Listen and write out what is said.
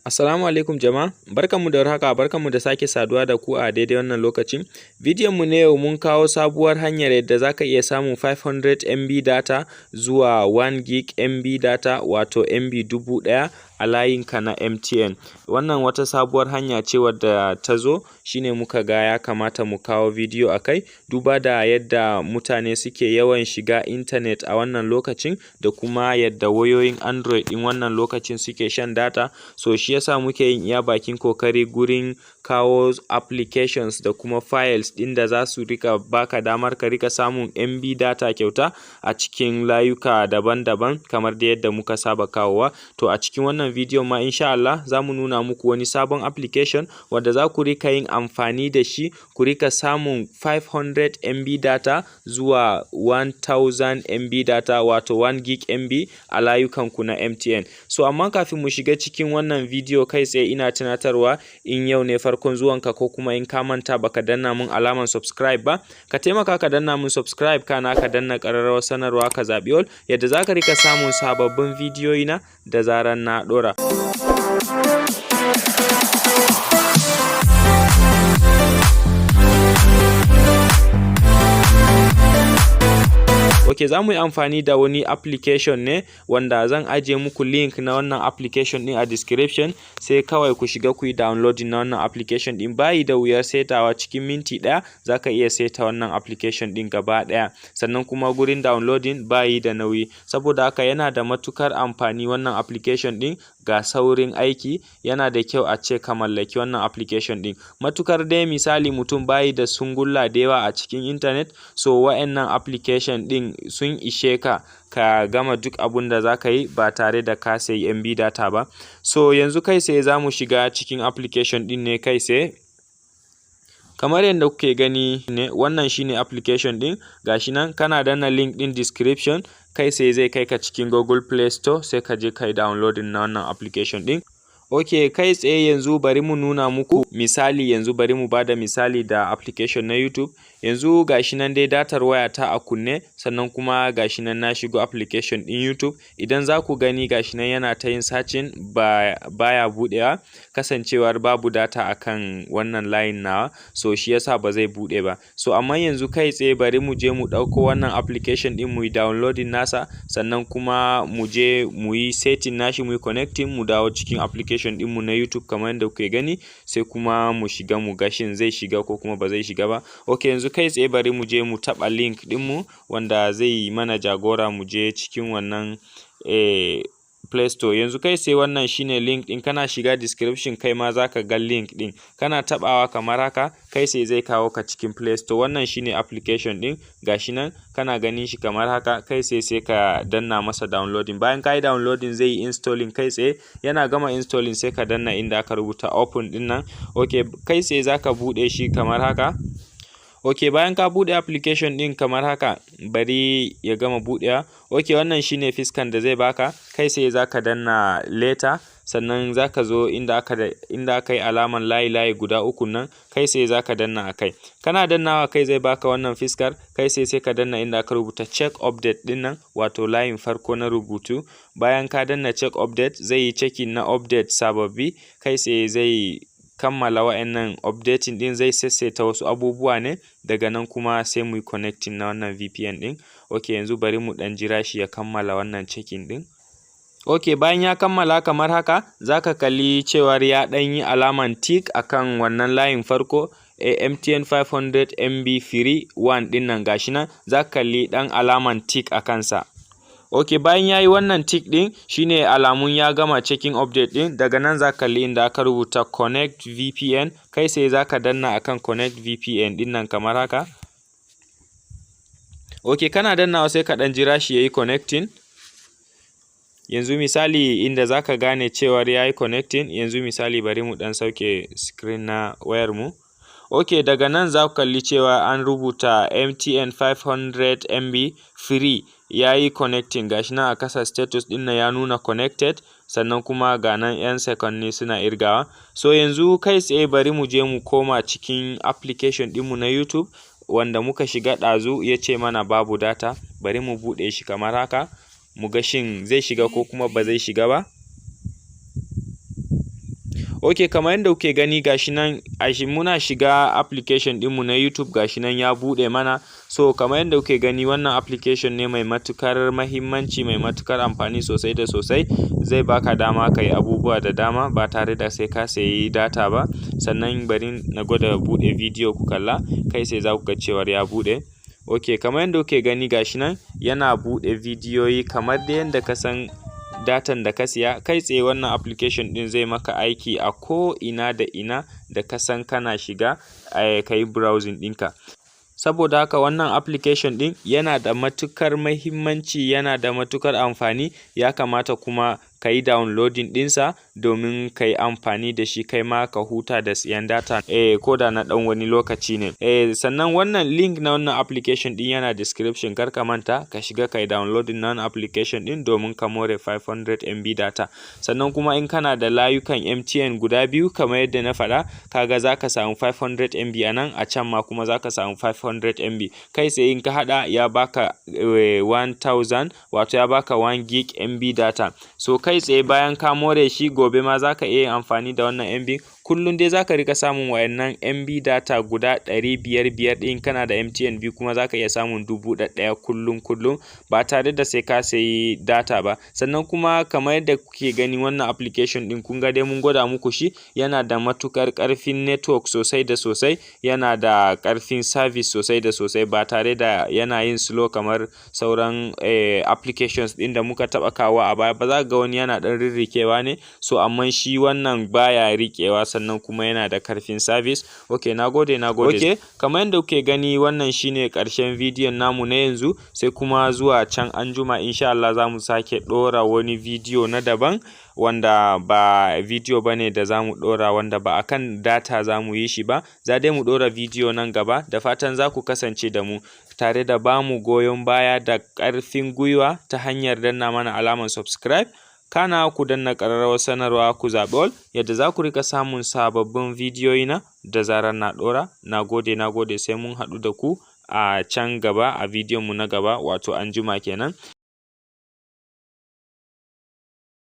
Assalamu alaikum jama'a, barkanmu da warhaka, barkanmu da sake saduwa da ku a daidai wannan lokacin. Bidiyon mu na yau mun kawo sabuwar hanyar yadda zaka iya samun 500 MB data zuwa 1 GB data wato MB 1000 a layinka na MTN. Wannan wata sabuwar hanya ce wadda ta zo, shine muka ga ya kamata mu kawo bidiyo a kai, duba da yadda mutane suke yawan shiga intanet a wannan lokacin da kuma yadda wayoyin Android ɗin wannan lokacin suke shan data. So shi yasa muke yin iya bakin kokari gurin kawo applications da kuma files ɗin da za su rika baka damar ka rika samun MB data kyauta a cikin layuka daban-daban kamar da yadda muka saba kawowa. To a cikin wannan bidiyon ma insha Allah za mu nuna muku wani sabon application wanda za ku rika yin amfani da shi ku rika samun 500 MB data zuwa 1000 MB data wato 1 MB a layukanku na MTN. So amma kafin mu shiga cikin wannan bidiyo kai tsaye ina tunatarwa, in yau ne farkon zuwanka ko kuma in ka manta baka danna mun alaman subscribe ba, ka taimaka ka danna mun subscribe, kana ka danna ƙararrawar sanarwa ka zaɓi all, yadda zaka rika samun sababbin bidiyoyi na da zaran na ɗora. Ok, za mu yi amfani da wani application ne wanda zan ajiye muku link na wannan application ɗin a description, sai kawai ku shiga ku yi downloading na wannan application ɗin. Bayi da wuyar setawa, cikin minti ɗaya za ka iya seta wannan application ɗin gaba ɗaya, sannan kuma gurin downloading bayi da nauyi. Saboda haka yana da matukar amfani wannan application ɗin, ga saurin aiki, yana da kyau a ce ka mallaki wannan application ɗin. Matukar dai misali mutum bayi da sungulla da yawa a cikin internet, so wa'annan application ɗin sun ishe ka ka gama duk abun da za ka yi ba tare da ka sayi MB data ba. So yanzu kai sai za mu shiga cikin application ɗin ne kai sai. Kamar yadda kuke gani ne, wannan shine application ɗin, gashi nan kana danna link ɗin description, kai sai zai kai ka cikin Google Play Store, sai ka je kai downloading na wannan application ɗin. Ok, kai tsaye yanzu bari mu nuna muku misali, yanzu bari mu bada misali da application na YouTube. Yanzu gashi nan dai datar waya ta a kunne, sannan kuma gashi nan na shigo application ɗin YouTube. Idan za ku gani gashi nan yana ta yin searching, baya buɗewa, kasancewar babu data akan wannan line nawa, so shi yasa ba zai buɗe ba. So amma yanzu kai tsaye bari mu je mu ɗauko wannan application ɗin mu yi downloading nasa, sannan kuma mu je mu yi setting nashi, mu yi connecting, mu dawo cikin application ɗinmu na YouTube kamar yadda kuke gani, sai kuma mu shiga mu ga shin zai shiga ko kuma ba zai shiga ba. Ok, yanzu kai tsaye bari mu je mu taɓa link ɗinmu wanda zai yi mana jagora mu je cikin wannan Play Store. Yanzu kai sai wannan shine link ɗin, kana shiga description kai ma zaka ga link ɗin, kana taɓawa kamar haka kai sai zai kawo ka cikin Play Store. Wannan shine application ɗin, gashi nan kana ganin shi kamar haka, kai sai ka danna masa downloading. Bayan ka yi downloading zai yi installing kai tsaye, yana gama installing sai ka danna inda aka rubuta open ɗin nan. Ok, kai sai zaka buɗe shi kamar haka. Ok, bayan ka buɗe application ɗin kamar haka, bari ya gama buɗewa. Ok, wannan shine fiskan da zai baka, kai sai zaka danna later, sannan zaka zo inda aka yi alaman layi guda uku nan, kai sai zaka danna akai. Kana dannawa kai zai baka wannan fiskar, kai sai ka danna inda aka rubuta check update ɗin nan, wato layin farko na rubutu. Bayan ka danna check update, zai yi checking na update sababbi, kai sai zai kammala wa'annan updating ɗin, zai sassaita wasu abubuwa ne, daga nan kuma sai mu yi connecting na wannan VPN ɗin. Ok, yanzu bari mu ɗan jira shi ya kammala wannan checking ɗin. Ok, bayan ya kammala kamar haka, zaka kalli cewar ya ɗan yi alaman tick akan wannan layin farko, MTN 500 MB free 1 ɗin nan gashi nan, zaka kalli ɗan alaman tick a kansa. Ok, bayan ya yi wannan tick ɗin, shine alamun ya gama checking update ɗin. Daga nan za ka kalli inda aka rubuta connect VPN, kai sai za ka danna akan connect VPN ɗin nan kamar haka. Ok, kana dannawa sai ka ɗan jira shi ya yi connecting. Yanzu misali inda za ka gane cewar ya yi connecting, yanzu misali bari mu ɗan sauke screen na wayar mu. Ok, daga nan za ku kalli cewa an rubuta MTN 500 MB free, ya yi connecting, gashi nan a kasa status ɗin nan ya nuna connected, sannan kuma ga nan 'yan seconni suna irgawa. So yanzu kai tsaye bari mu je mu koma cikin application ɗinmu na YouTube wanda muka shiga ɗazu, ya ce mana babu data. Bari mu buɗe shi kamar haka, mu ga shin zai shiga ko kuma ba zai shiga ba. Okay, kamar yadda kuke gani gashi nan muna shiga application ɗinmu na YouTube gashi nan ya buɗe mana. So kamar yadda kuke gani wannan application ne mai matuƙar mahimmanci, mai matuƙar amfani sosai da sosai. Zai baka dama ka yi abubuwa da dama ba tare da sai ka sayi data ba. Sannan bari na gwada buɗe bidiyo ku kalla, kai sai za ku ga cewar ya buɗe. Okay, kamar yadda kuke gani gashi nan yana buɗe bidiyoyi kamar da yadda ka san datan da ka siya. Kai tsaye wannan application ɗin zai maka aiki a ko ina da ina da ka san kana shiga ka yi browsing ɗinka. Saboda haka wannan application ɗin yana da matuƙar mahimmanci, yana da matuƙar amfani. Ya kamata kuma ka yi downloading ɗinsa domin ka yi amfani da shi kai ma ka huta da siyan data ko da na ɗan wani lokaci ne. Sannan wannan link na wannan application ɗin yana description, kar ka manta ka shiga ka yi downloading na wannan application ɗin domin ka more 500 MB data. Sannan kuma in kana da layukan MTN guda biyu kamar yadda na faɗa, kaga za ka samu 500 MB a nan, a can ma kuma za ka samu 500 MB. Kai sai in ka haɗa ya baka 1000, wato ya baka 1 gig MB data. So kai tsaye bayan ka more shi, gobe ma za ka iya yin amfani da wannan MB. Kullum dai za ka rika samun wayannan MB data guda 500 ɗin. Kana da MTN biyu kuma za ka iya samun 1000 kullum ba tare da sai ka sayi data ba. Sannan kuma kamar yadda kuke gani wannan application ɗin, kun ga dai mun gwada muku shi, yana da matuƙar ƙarfin network sosai da sosai, yana da ƙarfin service sosai da sosai ba tare da yana yin slow kamar sauran applications ɗin da muka taɓa kawo a baya. Ba za ka ga wani yana ɗan rirrikewa ne, so amma shi wannan baya riƙewa, sannan kuma yana da ƙarfin service. Okay, nagode. Okay, kamar yadda kuke gani wannan shine ƙarshen bidiyon namu na yanzu, sai kuma zuwa can anjima insha Allah za mu sake ɗora wani bidiyo na daban, wanda ba bidiyo bane da za mu ɗora wanda ba akan data za mu yi shi ba. Za dai mu ɗora bidiyo nan gaba. Da fatan za ku kasance da mu tare da ba mu goyon baya da ƙarfin gwiwa ta hanyar danna mana alamar subscribe. Kana ku danna ƙararrawar sanarwa ku zaɓi all, yadda za ku rika samun sababbin bidiyoyi na da zarar na ɗora. Nagode, sai mun haɗu da ku a can gaba a bidiyon mu na gaba, wato anjima kenan.